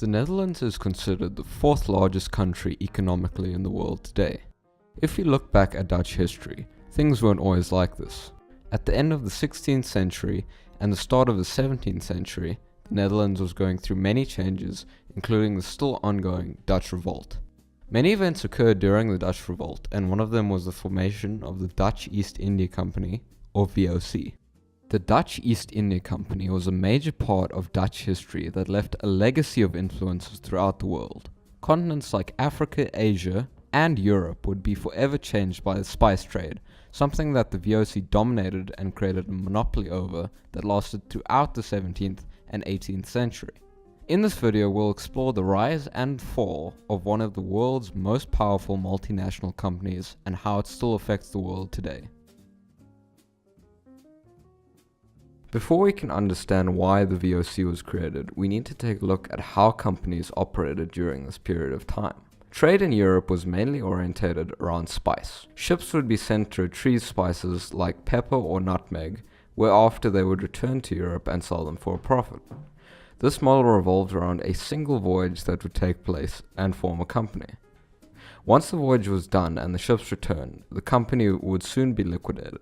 The Netherlands is considered the fourth largest country economically in the world today. If you look back at Dutch history, things weren't always like this. At the end of the 16th century and the start of the 17th century, the Netherlands was going through many changes, including the still ongoing Dutch Revolt. Many events occurred during the Dutch Revolt, and one of them was the formation of the Dutch East India Company, or VOC. The Dutch East India Company was a major part of Dutch history that left a legacy of influences throughout the world. Continents like Africa, Asia, and Europe would be forever changed by the spice trade, something that the VOC dominated and created a monopoly over that lasted throughout the 17th and 18th century. In this video, we'll explore the rise and fall of one of the world's most powerful multinational companies and how it still affects the world today. Before we can understand why the VOC was created, we need to take a look at how companies operated during this period of time. Trade in Europe was mainly orientated around spice. Ships would be sent to retrieve spices like pepper or nutmeg, whereafter they would return to Europe and sell them for a profit. This model revolved around a single voyage that would take place and form a company. Once the voyage was done and the ships returned, the company would soon be liquidated.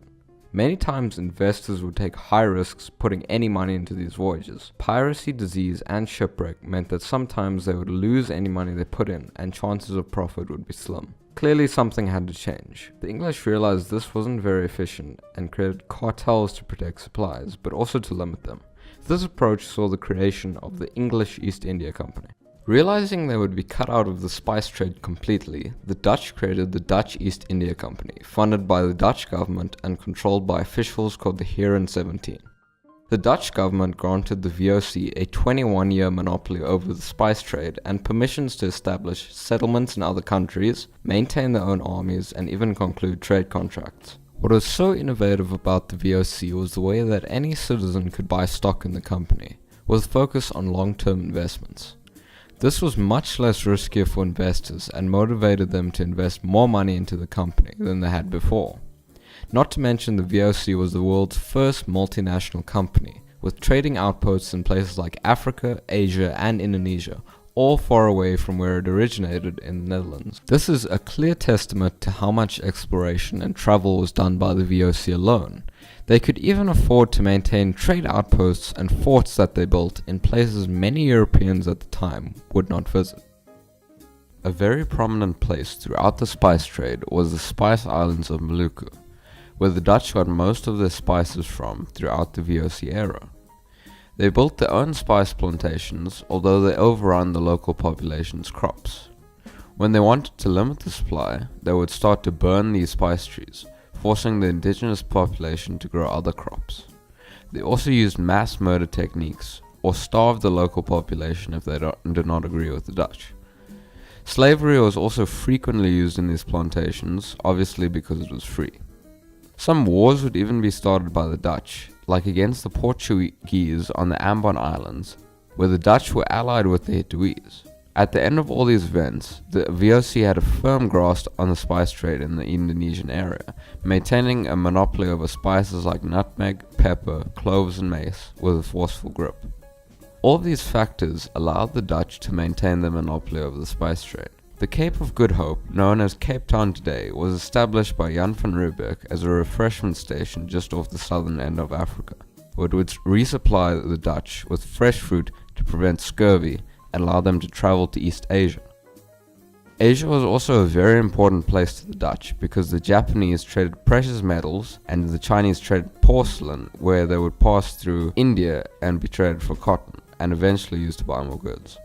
Many times investors would take high risks putting any money into these voyages. Piracy, disease, and shipwreck meant that sometimes they would lose any money they put in and chances of profit would be slim. Clearly something had to change. The English realized this wasn't very efficient and created cartels to protect supplies, but also to limit them. This approach saw the creation of the English East India Company. Realizing they would be cut out of the spice trade completely, the Dutch created the Dutch East India Company, funded by the Dutch government and controlled by officials called the Heren 17. The Dutch government granted the VOC a 21-year monopoly over the spice trade and permissions to establish settlements in other countries, maintain their own armies, and even conclude trade contracts. What was so innovative about the VOC was the way that any citizen could buy stock in the company, with focus on long-term investments. This was much less riskier for investors and motivated them to invest more money into the company than they had before. Not to mention the VOC was the world's first multinational company, with trading outposts in places like Africa, Asia, and Indonesia, all far away from where it originated in the Netherlands. This is a clear testament to how much exploration and travel was done by the VOC alone. They could even afford to maintain trade outposts and forts that they built in places many Europeans at the time would not visit. A very prominent place throughout the spice trade was the Spice Islands of Maluku, where the Dutch got most of their spices from throughout the VOC era. They built their own spice plantations, although they overran the local population's crops. When they wanted to limit the supply, they would start to burn these spice trees, forcing the indigenous population to grow other crops. They also used mass murder techniques, or starved the local population if they did not agree with the Dutch. Slavery was also frequently used in these plantations, obviously because it was free. Some wars would even be started by the Dutch, like against the Portuguese on the Ambon Islands, where the Dutch were allied with the Hituis. At the end of all these events, the VOC had a firm grasp on the spice trade in the Indonesian area, maintaining a monopoly over spices like nutmeg, pepper, cloves, and mace with a forceful grip. All of these factors allowed the Dutch to maintain their monopoly over the spice trade. The Cape of Good Hope, known as Cape Town today, was established by Jan van Riebeeck as a refreshment station just off the southern end of Africa, where it would resupply the Dutch with fresh fruit to prevent scurvy and allow them to travel to East Asia. Asia was also a very important place to the Dutch because the Japanese traded precious metals and the Chinese traded porcelain, where they would pass through India and be traded for cotton and eventually used to buy more goods.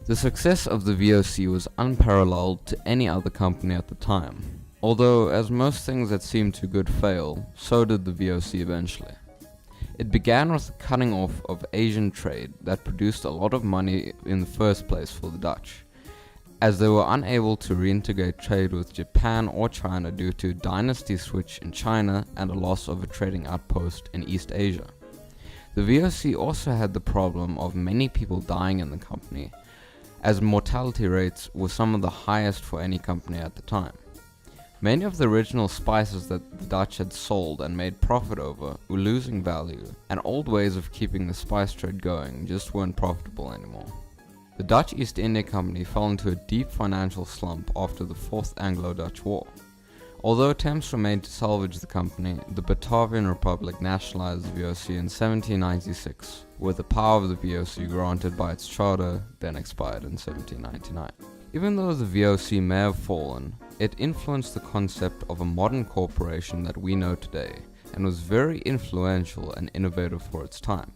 The success of the VOC was unparalleled to any other company at the time. Although, as most things that seem too good fail, so did the VOC eventually. It began with the cutting off of Asian trade that produced a lot of money in the first place for the Dutch, as they were unable to reintegrate trade with Japan or China due to a dynasty switch in China and a loss of a trading outpost in East Asia. The VOC also had the problem of many people dying in the company, as mortality rates were some of the highest for any company at the time. Many of the original spices that the Dutch had sold and made profit over were losing value, and old ways of keeping the spice trade going just weren't profitable anymore. The Dutch East India Company fell into a deep financial slump after the Fourth Anglo-Dutch War. Although attempts were made to salvage the company, the Batavian Republic nationalized the VOC in 1796, with the power of the VOC granted by its charter, then expired in 1799. Even though the VOC may have fallen, it influenced the concept of a modern corporation that we know today, and was very influential and innovative for its time.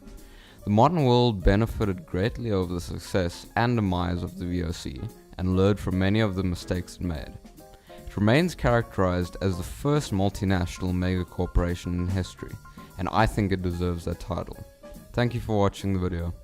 The modern world benefited greatly over the success and demise of the VOC, and learned from many of the mistakes it made. It remains characterized as the first multinational mega corporation in history, and I think it deserves that title. Thank you for watching the video.